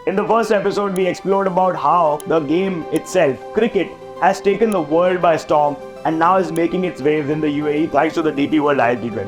In the first episode, we explored about how the game itself, cricket, has taken the world by storm and now is making its waves in the UAE thanks to the DP World ILT20.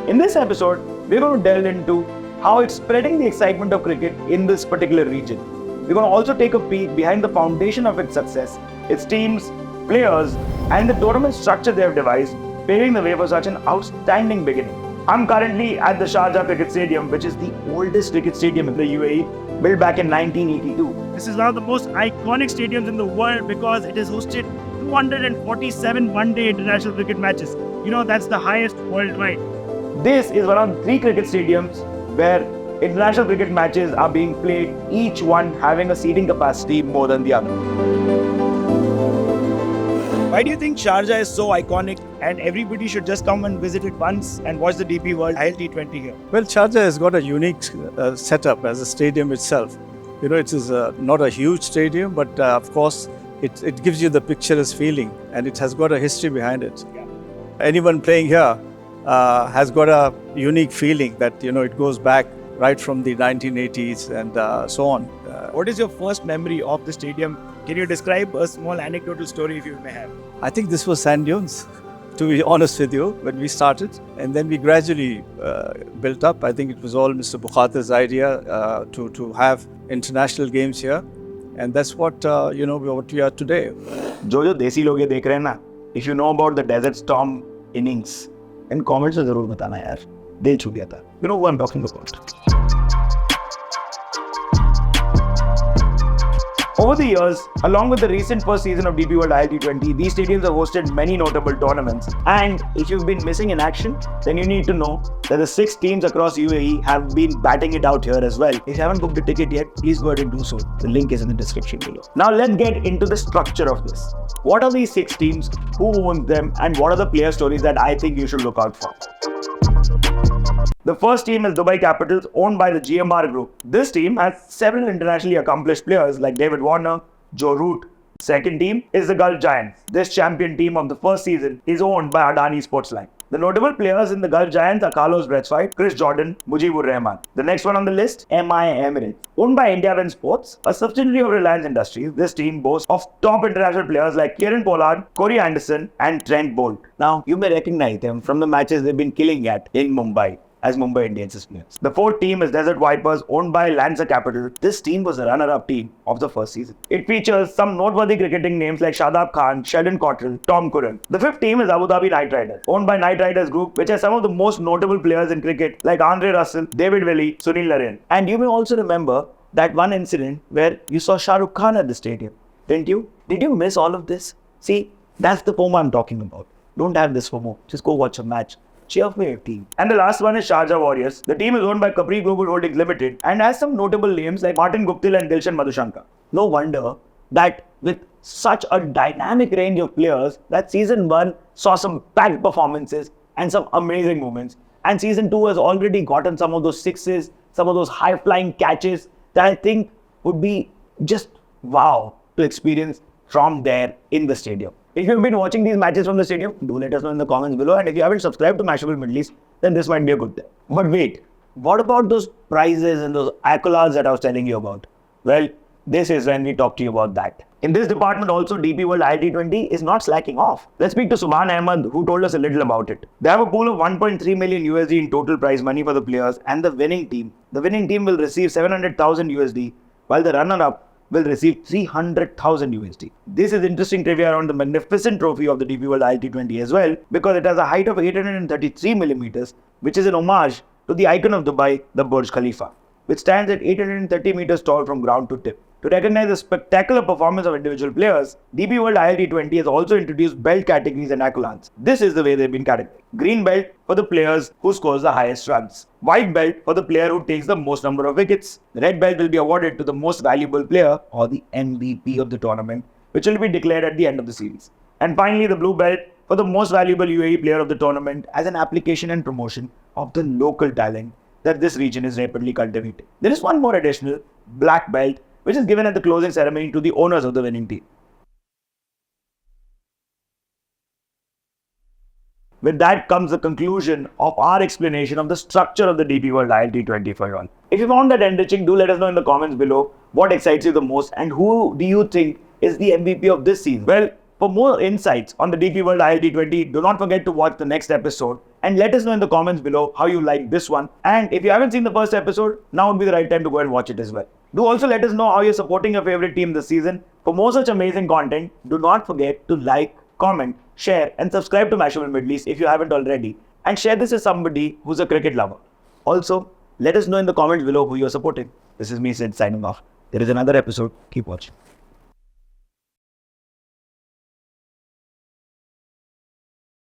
In this episode, we're going to delve into how it's spreading the excitement of cricket in this particular region. We're going to also take a peek behind the foundation of its success, its teams, players, and the tournament structure they have devised, paving the way for such an outstanding beginning. I'm currently at the Sharjah Cricket Stadium, which is the oldest cricket stadium in the UAE, built back in 1982. This is one of the most iconic stadiums in the world because it has hosted 247 one-day international cricket matches. You know, that's the highest worldwide. This is one of the 3 cricket stadiums where international cricket matches are being played, each one having a seating capacity more than the other. Why do you think Sharjah is so iconic and everybody should just come and visit it once and watch the DP World ILT20 here? Well, Sharjah has got a unique setup as a stadium itself. You know, it is not a huge stadium, but of course, it gives you the picturesque feeling and it has got a history behind it. Yeah. Anyone playing here has got a unique feeling that, you know, it goes back right from the 1980s and so on. What is your first memory of the stadium? Can you describe a small anecdotal story if you may have? I think this was sand dunes, to be honest with you, when we started. And then we gradually built up. I think it was all Mr. Bukhater's idea to have international games here. And that's what, what we are today. जो देसी लोग ये देख रहे हैं ना, if you know about the Desert Storm innings, in comments में जरूर बताना यार, दिल छू गया था. You know who I'm talking about. Over the years, along with the recent first season of DP World ILT20, these stadiums have hosted many notable tournaments. And if you've been missing in action, then you need to know that the 6 teams across UAE have been batting it out here as well. If you haven't booked a ticket yet, please go ahead and do so. The link is in the description below. Now let's get into the structure of this. What are these 6 teams, who owns them, and what are the player stories that I think you should look out for? The first team is Dubai Capitals, owned by the GMR Group. This team has several internationally accomplished players like David Warner, Joe Root. Second team is the Gulf Giants. This champion team of the first season is owned by Adani Sportsline. The notable players in the Gulf Giants are Carlos Brathwaite, Chris Jordan, Mujibur Rahman. The next one on the list, Emirates. Owned by Indiaven Sports, a subsidiary of Reliance Industries, this team boasts of top international players like Kieran Pollard, Corey Anderson, and Trent Bolt. Now, you may recognize them from the matches they've been killing at in Mumbai as Mumbai Indians players. The fourth team is Desert Vipers, owned by Lancer Capital. This team was the runner-up team of the first season. It features some noteworthy cricketing names like Shadab Khan, Sheldon Cottrell, Tom Curran. The fifth team is Abu Dhabi Knight Riders, owned by Knight Riders Group, which has some of the most notable players in cricket like Andre Russell, David Willey, Sunil Narine. And you may also remember that one incident where you saw Shah Rukh Khan at the stadium, didn't you? Did you miss all of this? See, that's the FOMO I'm talking about. Don't have this FOMO. Just go watch a match. Cheer for your team. And the last one is Sharjah Warriors. The team is owned by Capri Global Holdings Limited and has some notable names like Martin Guptill and Dilshan Madhushanka. No wonder that with such a dynamic range of players, that season 1 saw some packed performances and some amazing moments. And season 2 has already gotten some of those sixes, some of those high-flying catches that I think would be just wow to experience from there in the stadium. If you've been watching these matches from the stadium, do let us know in the comments below. And if you haven't subscribed to Mashable Middle East, then this might be a good thing. But wait, what about those prizes and those accolades that I was telling you about? Well, this is when we talk to you about that. In this department also, DP World ILT20 is not slacking off. Let's speak to Subhan Ahmed, who told us a little about it. They have a pool of 1.3 million USD in total prize money for the players and the winning team. The winning team will receive 700,000 USD, while the runner-up will receive 300,000 USD. This is interesting trivia around the magnificent trophy of the DP World ILT20 as well, because it has a height of 833 millimeters, which is an homage to the icon of Dubai, the Burj Khalifa, which stands at 830 meters tall from ground to tip. To recognize the spectacular performance of individual players, DP World ILT20 has also introduced belt categories and accolades. This is the way they've been categorized. Green belt for the players who scores the highest runs. White belt for the player who takes the most number of wickets. Red belt will be awarded to the most valuable player or the MVP of the tournament, which will be declared at the end of the series. And finally, the blue belt for the most valuable UAE player of the tournament as an application and promotion of the local talent that this region is rapidly cultivating. There is one more additional black belt, which is given at the closing ceremony to the owners of the winning team. With that comes the conclusion of our explanation of the structure of the DP World ILT20 for you all. If you found that enriching, do let us know in the comments below what excites you the most and who do you think is the MVP of this season. Well, for more insights on the DP World ILT20, do not forget to watch the next episode and let us know in the comments below how you like this one. And if you haven't seen the first episode, now would be the right time to go and watch it as well. Do also let us know how you're supporting your favorite team this season. For more such amazing content, do not forget to like, comment, share and subscribe to Mashable Middle East if you haven't already. And share this with somebody who's a cricket lover. Also, let us know in the comments below who you're supporting. This is me, Sid, signing off. There is another episode. Keep watching.